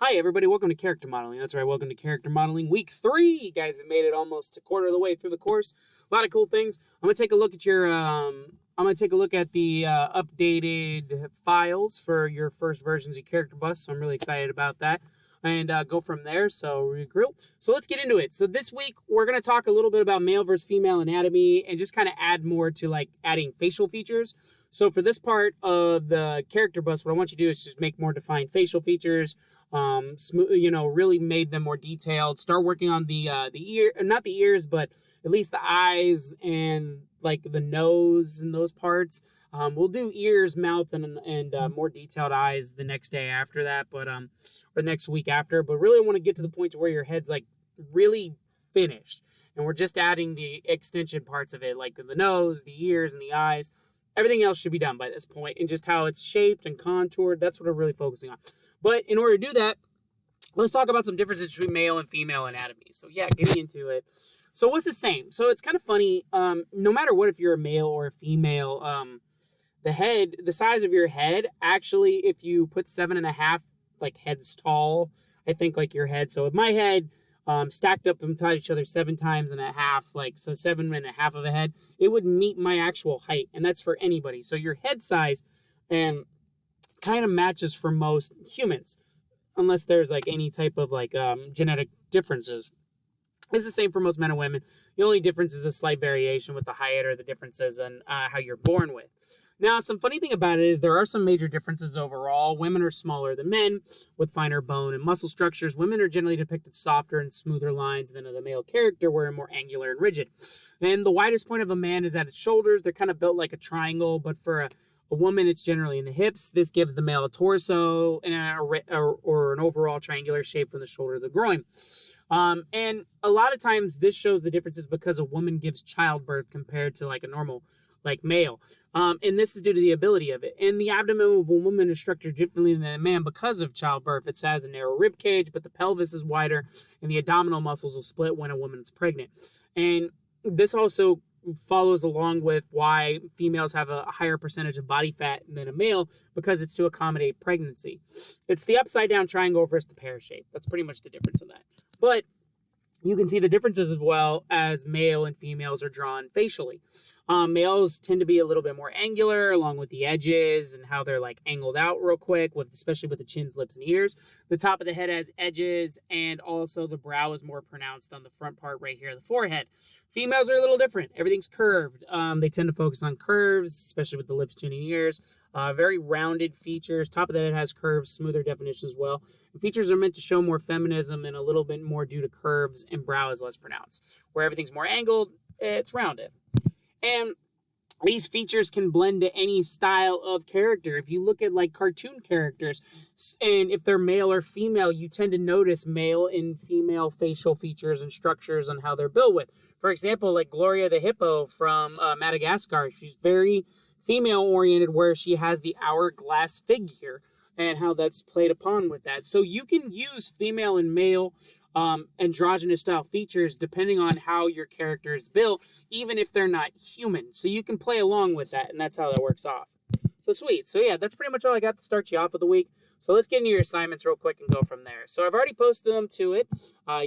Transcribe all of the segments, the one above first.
Hi, everybody. Welcome to Character Modeling. That's right. Welcome to Character Modeling Week 3. You guys have made it almost a quarter of the way through the course. A lot of cool things. I'm gonna take a look at your. I'm gonna take a look at the updated files for your first versions of Character Bus. So I'm really excited about that, and go from there. So regroup. So let's get into it. So this week we're gonna talk a little bit about male versus female anatomy, and just kind of add more to like adding facial features. So for this part of the Character Bus, what I want you to do is just make more defined facial features, really made them more detailed. Start working on the ear, not the ears, but at least the eyes and like the nose and those parts. We'll do ears, mouth, and more detailed eyes the next day after that, or next week after. But really, I want to get to the point to where your head's like really finished, and we're just adding the extension parts of it, like the nose, the ears, and the eyes. Everything else should be done by this point, and just how it's shaped and contoured. That's what I'm really focusing on. But in order to do that, let's talk about some differences between male and female anatomy. So yeah, getting into it. So what's the same? So it's kind of funny. No matter what, if you're a male or a female, the size of your head, actually, if you put 7.5 like heads tall, I think like your head. So if my head stacked up them tied each other 7.5 times, like so 7.5 of a head, it would meet my actual height, and that's for anybody. So your head size and kind of matches for most humans, unless there's like any type of like genetic differences. It's the same for most men and women. The only difference is a slight variation with the height or the differences in how you're born with. Now, some funny thing about it is there are some major differences overall. Women are smaller than men with finer bone and muscle structures. Women are generally depicted softer and smoother lines than the male character, where more angular and rigid. And the widest point of a man is at its shoulders. They're kind of built like a triangle, but for a woman, it's generally in the hips. This gives the male a torso or an overall triangular shape from the shoulder to the groin. And a lot of times this shows the differences because a woman gives childbirth compared to like a normal like male. And this is due to the ability of it. And the abdomen of a woman is structured differently than a man because of childbirth. It has a narrow rib cage, but the pelvis is wider, and the abdominal muscles will split when a woman is pregnant. And this also follows along with why females have a higher percentage of body fat than a male, because it's to accommodate pregnancy. It's the upside down triangle versus the pear shape. That's pretty much the difference of that. But you can see the differences as well as male and females are drawn facially. Males tend to be a little bit more angular along with the edges and how they're like angled out real quick, especially with the chins, lips, and ears. The top of the head has edges, and also the brow is more pronounced on the front part right here, the forehead. Females are a little different. Everything's curved. They tend to focus on curves, especially with the lips, chin, and ears. Very rounded features. Top of the head has curves, smoother definition as well. And features are meant to show more feminism and a little bit more due to curves, and brow is less pronounced. Where everything's more angled, it's rounded. And these features can blend to any style of character. If you look at like cartoon characters, and if they're male or female, you tend to notice male and female facial features and structures on how they're built with. For example, like Gloria the Hippo from Madagascar, she's very female oriented, where she has the hourglass figure and how that's played upon with that. So you can use female and male androgynous style features depending on how your character is built, even if they're not human. So you can play along with that, and that's how that works off. So sweet. So yeah, that's pretty much all I got to start you off of the week. So let's get into your assignments real quick and go from there. So I've already posted them to it.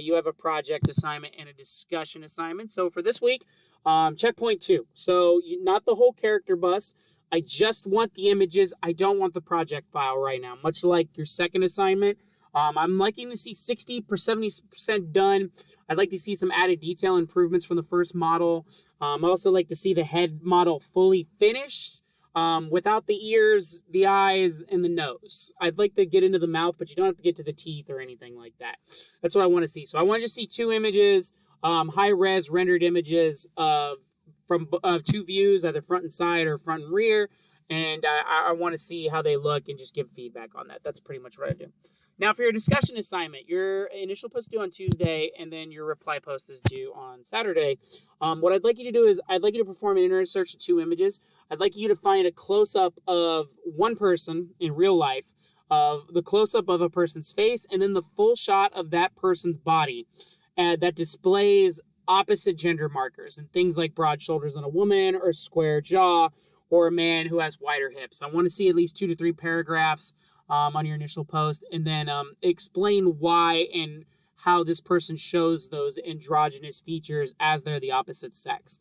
You have a project assignment and a discussion assignment. So for this week, checkpoint 2. So not the whole character bus. I just want the images. I don't want the project file right now, much like your second assignment. I'm liking to see 60% 70% done. I'd like to see some added detail improvements from the first model. I also like to see the head model fully finished, without the ears, the eyes, and the nose. I'd like to get into the mouth, but you don't have to get to the teeth or anything like that. That's what I want to see. So I want to just see 2 images, high-res rendered images from 2 views, either front and side or front and rear. And I want to see how they look and just give feedback on that. That's pretty much what I do. Now, for your discussion assignment, your initial post is due on Tuesday, and then your reply post is due on Saturday. What I'd like you to do is I'd like you to perform an internet search of 2 images. I'd like you to find a close-up of one person in real life, the close-up of a person's face, and then the full shot of that person's body that displays opposite gender markers and things like broad shoulders on a woman or square jaw, or a man who has wider hips. I want to see at least 2 to 3 paragraphs on your initial post, and then explain why and how this person shows those androgynous features as they're the opposite sex.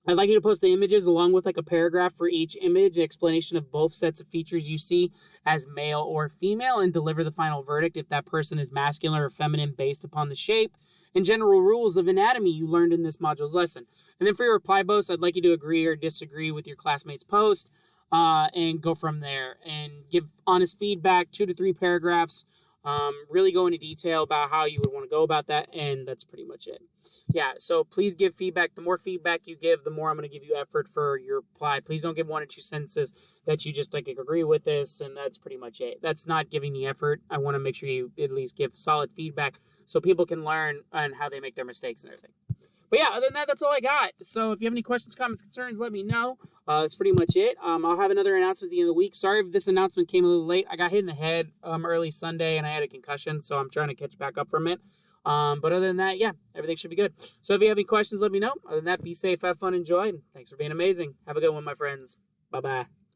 I'd like you to post the images along with like a paragraph for each image, explanation of both sets of features you see as male or female, and deliver the final verdict if that person is masculine or feminine based upon the shape and general rules of anatomy you learned in this module's lesson. And then for your reply post, I'd like you to agree or disagree with your classmate's post and go from there and give honest feedback, 2 to 3 paragraphs. Really go into detail about how you would want to go about that, and that's pretty much it. Yeah, so please give feedback. The more feedback you give, the more I'm going to give you effort for your reply. Please don't give 1 or 2 sentences that you just like agree with this, and that's pretty much it. That's not giving the effort. I want to make sure you at least give solid feedback so people can learn on how they make their mistakes and everything. But yeah, other than that, that's all I got. So if you have any questions, comments, concerns, let me know. That's pretty much it. I'll have another announcement at the end of the week. Sorry if this announcement came a little late. I got hit in the head early Sunday, and I had a concussion, so I'm trying to catch back up from it. But other than that, yeah, everything should be good. So if you have any questions, let me know. Other than that, be safe, have fun, enjoy, and thanks for being amazing. Have a good one, my friends. Bye-bye.